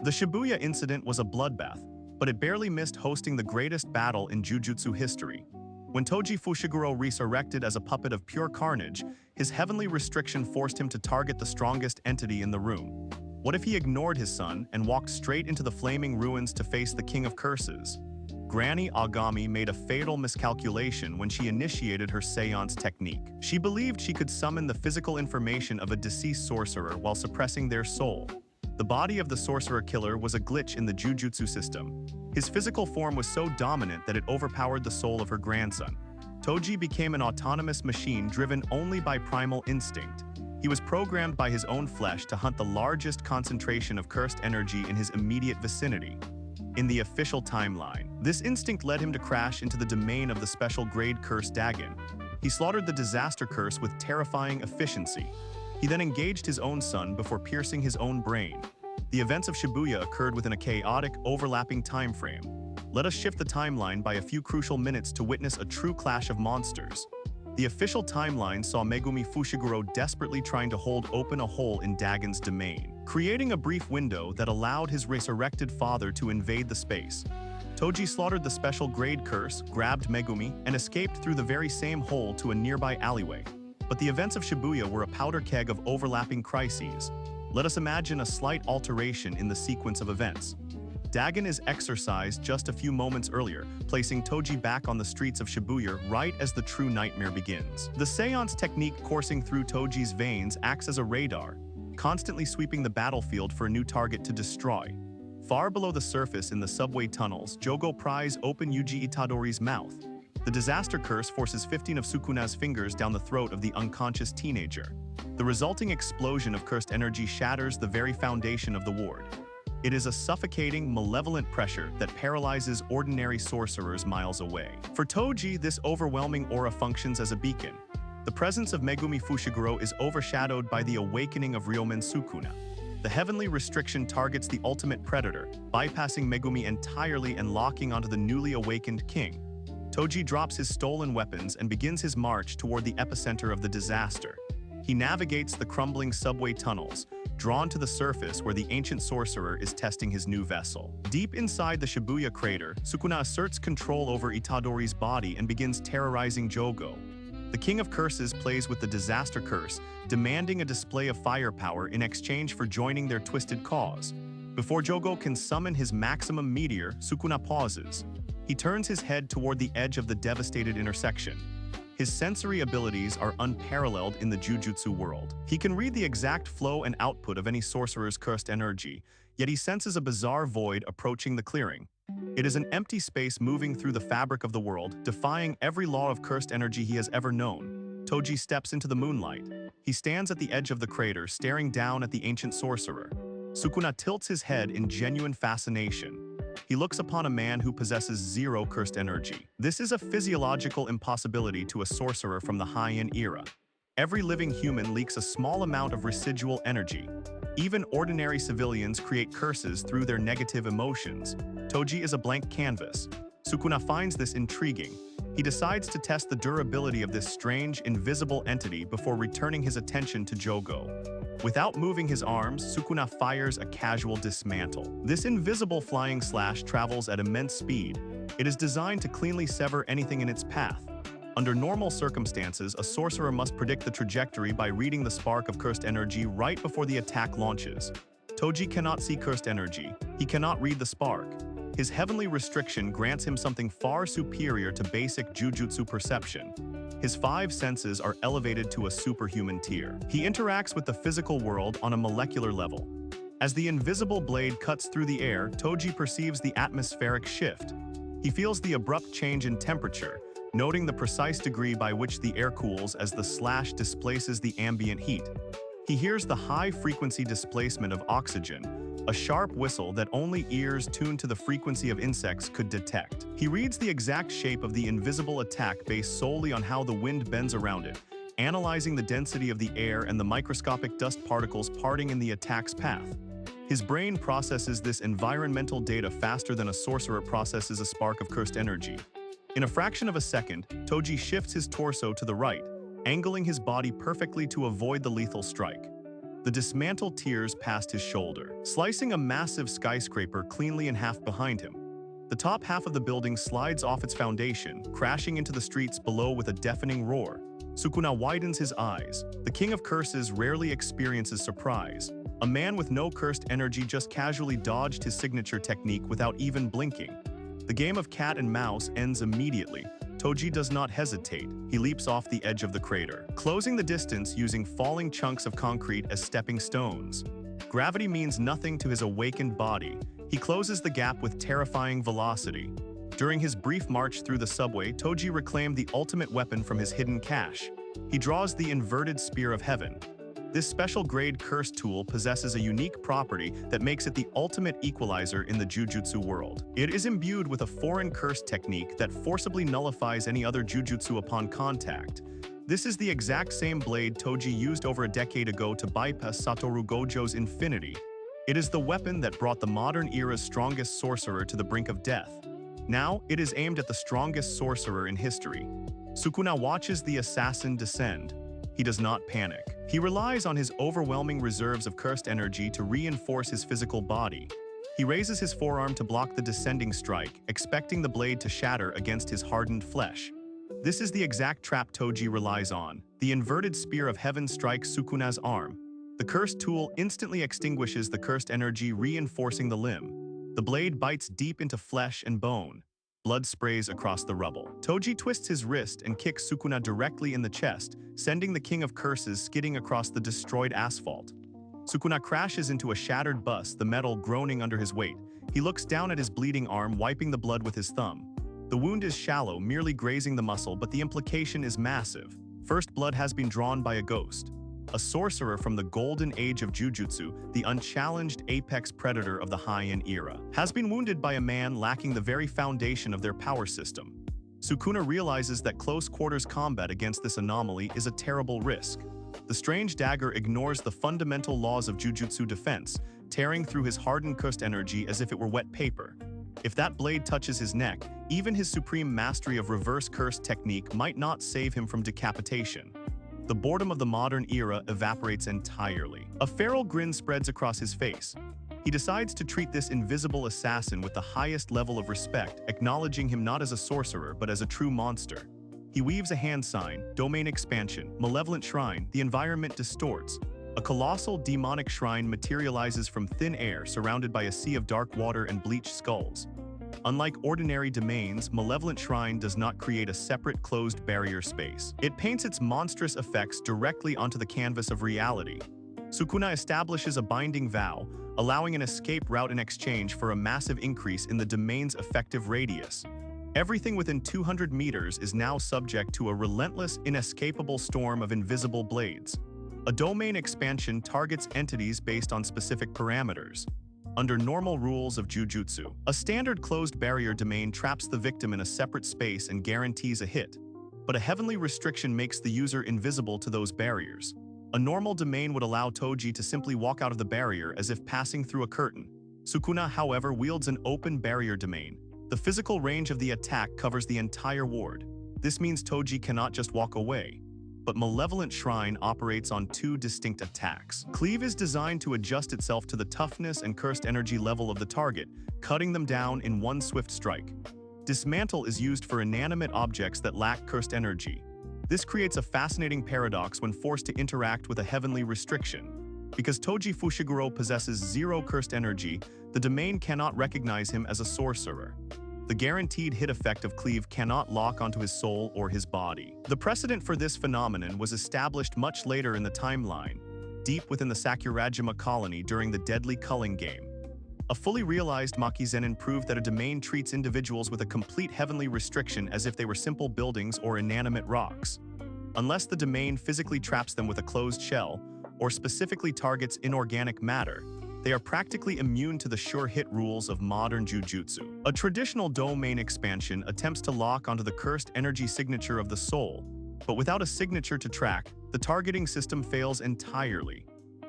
The Shibuya Incident was a bloodbath, but it barely missed hosting the greatest battle in Jujutsu history. When Toji Fushiguro resurrected as a puppet of pure carnage, his heavenly restriction forced him to target the strongest entity in the room. What if he ignored his son and walked straight into the flaming ruins to face the King of Curses? Granny Agami made a fatal miscalculation when she initiated her seance technique. She believed she could summon the physical information of a deceased sorcerer while suppressing their soul. The body of the sorcerer killer was a glitch in the Jujutsu system. His physical form was so dominant that it overpowered the soul of her grandson. Toji became an autonomous machine driven only by primal instinct. He was programmed by his own flesh to hunt the largest concentration of cursed energy in his immediate vicinity. In the official timeline, this instinct led him to crash into the domain of the special grade curse Dagon. He slaughtered the disaster curse with terrifying efficiency. He then engaged his own son before piercing his own brain. The events of Shibuya occurred within a chaotic, overlapping time frame. Let us shift the timeline by a few crucial minutes to witness a true clash of monsters. The official timeline saw Megumi Fushiguro desperately trying to hold open a hole in Dagon's domain, creating a brief window that allowed his resurrected father to invade the space. Toji slaughtered the special grade curse, grabbed Megumi, and escaped through the very same hole to a nearby alleyway. But the events of Shibuya were a powder keg of overlapping crises. Let us imagine a slight alteration in the sequence of events. Dagon is exorcised just a few moments earlier, placing Toji back on the streets of Shibuya right as the true nightmare begins. The seance technique coursing through Toji's veins acts as a radar, constantly sweeping the battlefield for a new target to destroy. Far below the surface in the subway tunnels, Jogo pries open Yuji Itadori's mouth. The disaster curse forces 15 of Sukuna's fingers down the throat of the unconscious teenager. The resulting explosion of cursed energy shatters the very foundation of the ward. It is a suffocating, malevolent pressure that paralyzes ordinary sorcerers miles away. For Toji, this overwhelming aura functions as a beacon. The presence of Megumi Fushiguro is overshadowed by the awakening of Ryomen Sukuna. The heavenly restriction targets the ultimate predator, bypassing Megumi entirely and locking onto the newly awakened king. Toji drops his stolen weapons and begins his march toward the epicenter of the disaster. He navigates the crumbling subway tunnels, drawn to the surface where the ancient sorcerer is testing his new vessel. Deep inside the Shibuya crater, Sukuna asserts control over Itadori's body and begins terrorizing Jogo. The King of Curses plays with the disaster curse, demanding a display of firepower in exchange for joining their twisted cause. Before Jogo can summon his maximum meteor, Sukuna pauses. He turns his head toward the edge of the devastated intersection. His sensory abilities are unparalleled in the Jujutsu world. He can read the exact flow and output of any sorcerer's cursed energy, yet he senses a bizarre void approaching the clearing. It is an empty space moving through the fabric of the world, defying every law of cursed energy he has ever known. Toji steps into the moonlight. He stands at the edge of the crater, staring down at the ancient sorcerer. Sukuna tilts his head in genuine fascination. He looks upon a man who possesses zero cursed energy. This is a physiological impossibility to a sorcerer from the Heian era. Every living human leaks a small amount of residual energy. Even ordinary civilians create curses through their negative emotions. Toji is a blank canvas. Sukuna finds this intriguing. He decides to test the durability of this strange, invisible entity before returning his attention to Jogo. Without moving his arms, Sukuna fires a casual dismantle. This invisible flying slash travels at immense speed. It is designed to cleanly sever anything in its path. Under normal circumstances, a sorcerer must predict the trajectory by reading the spark of cursed energy right before the attack launches. Toji cannot see cursed energy. He cannot read the spark. His heavenly restriction grants him something far superior to basic Jujutsu perception. His 5 senses are elevated to a superhuman tier. He interacts with the physical world on a molecular level. As the invisible blade cuts through the air, Toji perceives the atmospheric shift. He feels the abrupt change in temperature, noting the precise degree by which the air cools as the slash displaces the ambient heat. He hears the high-frequency displacement of oxygen, a sharp whistle that only ears tuned to the frequency of insects could detect. He reads the exact shape of the invisible attack based solely on how the wind bends around it, analyzing the density of the air and the microscopic dust particles parting in the attack's path. His brain processes this environmental data faster than a sorcerer processes a spark of cursed energy. In a fraction of a second, Toji shifts his torso to the right, angling his body perfectly to avoid the lethal strike. The dismantled tears past his shoulder, slicing a massive skyscraper cleanly in half behind him. The top half of the building slides off its foundation, crashing into the streets below with a deafening roar. Sukuna widens his eyes. The King of Curses rarely experiences surprise. A man with no cursed energy just casually dodged his signature technique without even blinking. The game of cat and mouse ends immediately. Toji does not hesitate. He leaps off the edge of the crater, closing the distance using falling chunks of concrete as stepping stones. Gravity means nothing to his awakened body. He closes the gap with terrifying velocity. During his brief march through the subway, Toji reclaimed the ultimate weapon from his hidden cache. He draws the inverted Spear of Heaven. This special-grade curse tool possesses a unique property that makes it the ultimate equalizer in the Jujutsu world. It is imbued with a foreign curse technique that forcibly nullifies any other Jujutsu upon contact. This is the exact same blade Toji used over a decade ago to bypass Satoru Gojo's Infinity. It is the weapon that brought the modern era's strongest sorcerer to the brink of death. Now, it is aimed at the strongest sorcerer in history. Sukuna watches the assassin descend. He does not panic. He relies on his overwhelming reserves of cursed energy to reinforce his physical body. He raises his forearm to block the descending strike, expecting the blade to shatter against his hardened flesh. This is the exact trap Toji relies on. The inverted Spear of Heaven strikes Sukuna's arm. The cursed tool instantly extinguishes the cursed energy, reinforcing the limb. The blade bites deep into flesh and bone. Blood sprays across the rubble. Toji twists his wrist and kicks Sukuna directly in the chest, sending the King of Curses skidding across the destroyed asphalt. Sukuna crashes into a shattered bus, the metal groaning under his weight. He looks down at his bleeding arm, wiping the blood with his thumb. The wound is shallow, merely grazing the muscle, but the implication is massive. First blood has been drawn by a ghost. A sorcerer from the golden age of Jujutsu, the unchallenged apex predator of the Heian era, has been wounded by a man lacking the very foundation of their power system. Sukuna realizes that close-quarters combat against this anomaly is a terrible risk. The strange dagger ignores the fundamental laws of Jujutsu defense, tearing through his hardened cursed energy as if it were wet paper. If that blade touches his neck, even his supreme mastery of reverse curse technique might not save him from decapitation. The boredom of the modern era evaporates entirely. A feral grin spreads across his face. He decides to treat this invisible assassin with the highest level of respect, acknowledging him not as a sorcerer but as a true monster. He weaves a hand sign, domain expansion, Malevolent Shrine. The environment distorts. A colossal demonic shrine materializes from thin air, surrounded by a sea of dark water and bleached skulls. Unlike ordinary domains, Malevolent Shrine does not create a separate closed barrier space. It paints its monstrous effects directly onto the canvas of reality. Sukuna establishes a binding vow, allowing an escape route in exchange for a massive increase in the domain's effective radius. Everything within 200 meters is now subject to a relentless, inescapable storm of invisible blades. A domain expansion targets entities based on specific parameters. Under normal rules of Jujutsu, a standard closed barrier domain traps the victim in a separate space and guarantees a hit. But a heavenly restriction makes the user invisible to those barriers. A normal domain would allow Toji to simply walk out of the barrier as if passing through a curtain. Sukuna, however, wields an open barrier domain. The physical range of the attack covers the entire ward. This means Toji cannot just walk away. But Malevolent Shrine operates on two distinct attacks. Cleave is designed to adjust itself to the toughness and cursed energy level of the target, cutting them down in one swift strike. Dismantle is used for inanimate objects that lack cursed energy. This creates a fascinating paradox when forced to interact with a heavenly restriction. Because Toji Fushiguro possesses zero cursed energy, the domain cannot recognize him as a sorcerer. The guaranteed hit effect of Cleave cannot lock onto his soul or his body. The precedent for this phenomenon was established much later in the timeline, deep within the Sakurajima colony during the deadly culling game. A fully realized Makizenin proved that a domain treats individuals with a complete heavenly restriction as if they were simple buildings or inanimate rocks. Unless the domain physically traps them with a closed shell, or specifically targets inorganic matter, they are practically immune to the sure hit rules of modern Jujutsu. A traditional domain expansion attempts to lock onto the cursed energy signature of the soul, but without a signature to track, the targeting system fails entirely.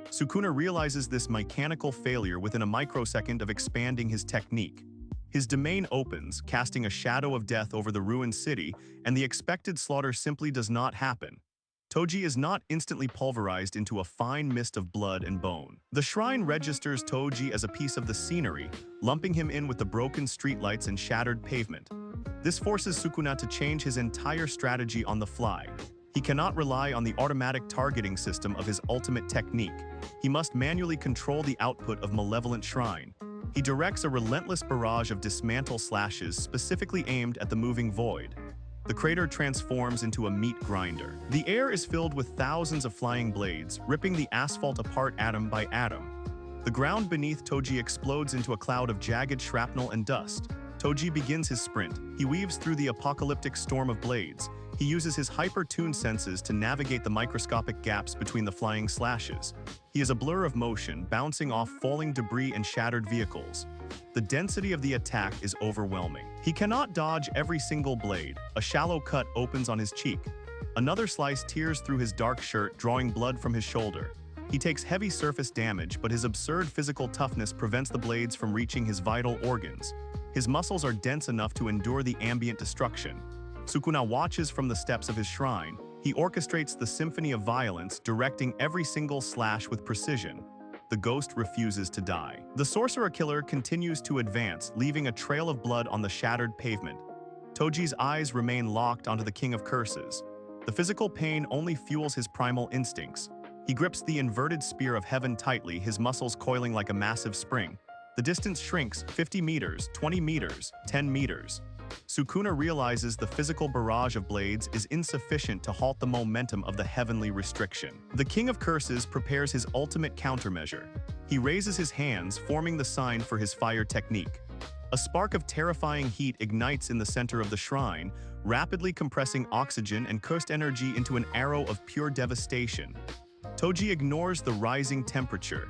Sukuna realizes this mechanical failure within a microsecond of expanding his technique. His domain opens, casting a shadow of death over the ruined city, and the expected slaughter simply does not happen. Toji is not instantly pulverized into a fine mist of blood and bone. The shrine registers Toji as a piece of the scenery, lumping him in with the broken streetlights and shattered pavement. This forces Sukuna to change his entire strategy on the fly. He cannot rely on the automatic targeting system of his ultimate technique. He must manually control the output of Malevolent Shrine. He directs a relentless barrage of dismantle slashes specifically aimed at the moving void. The crater transforms into a meat grinder. The air is filled with thousands of flying blades, ripping the asphalt apart atom by atom. The ground beneath Toji explodes into a cloud of jagged shrapnel and dust. Toji begins his sprint. He weaves through the apocalyptic storm of blades. He uses his hyper-tuned senses to navigate the microscopic gaps between the flying slashes. He is a blur of motion, bouncing off falling debris and shattered vehicles. The density of the attack is overwhelming. He cannot dodge every single blade. A shallow cut opens on his cheek. Another slice tears through his dark shirt, drawing blood from his shoulder. He takes heavy surface damage, but his absurd physical toughness prevents the blades from reaching his vital organs. His muscles are dense enough to endure the ambient destruction. Sukuna watches from the steps of his shrine. He orchestrates the symphony of violence, directing every single slash with precision. The ghost refuses to die. The sorcerer killer continues to advance, leaving a trail of blood on the shattered pavement. Toji's eyes remain locked onto the King of Curses. The physical pain only fuels his primal instincts. He grips the inverted spear of heaven tightly, his muscles coiling like a massive spring. The distance shrinks: 50 meters, 20 meters, 10 meters. Sukuna realizes the physical barrage of blades is insufficient to halt the momentum of the heavenly restriction. The King of Curses prepares his ultimate countermeasure. He raises his hands, forming the sign for his fire technique. A spark of terrifying heat ignites in the center of the shrine, rapidly compressing oxygen and cursed energy into an arrow of pure devastation. Toji ignores the rising temperature.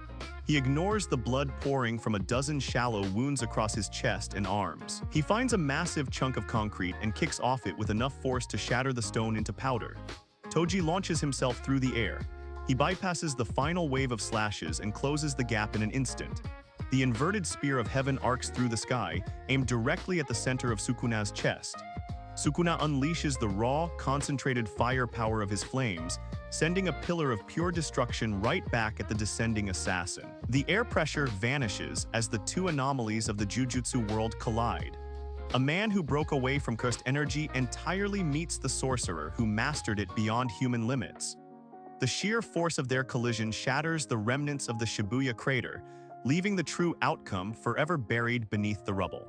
He ignores the blood pouring from a dozen shallow wounds across his chest and arms. He finds a massive chunk of concrete and kicks off it with enough force to shatter the stone into powder. Toji launches himself through the air. He bypasses the final wave of slashes and closes the gap in an instant. The inverted spear of heaven arcs through the sky, aimed directly at the center of Sukuna's chest. Sukuna unleashes the raw, concentrated fire power of his flames, sending a pillar of pure destruction right back at the descending assassin. The air pressure vanishes as the two anomalies of the Jujutsu world collide. A man who broke away from cursed energy entirely meets the sorcerer who mastered it beyond human limits. The sheer force of their collision shatters the remnants of the Shibuya crater, leaving the true outcome forever buried beneath the rubble.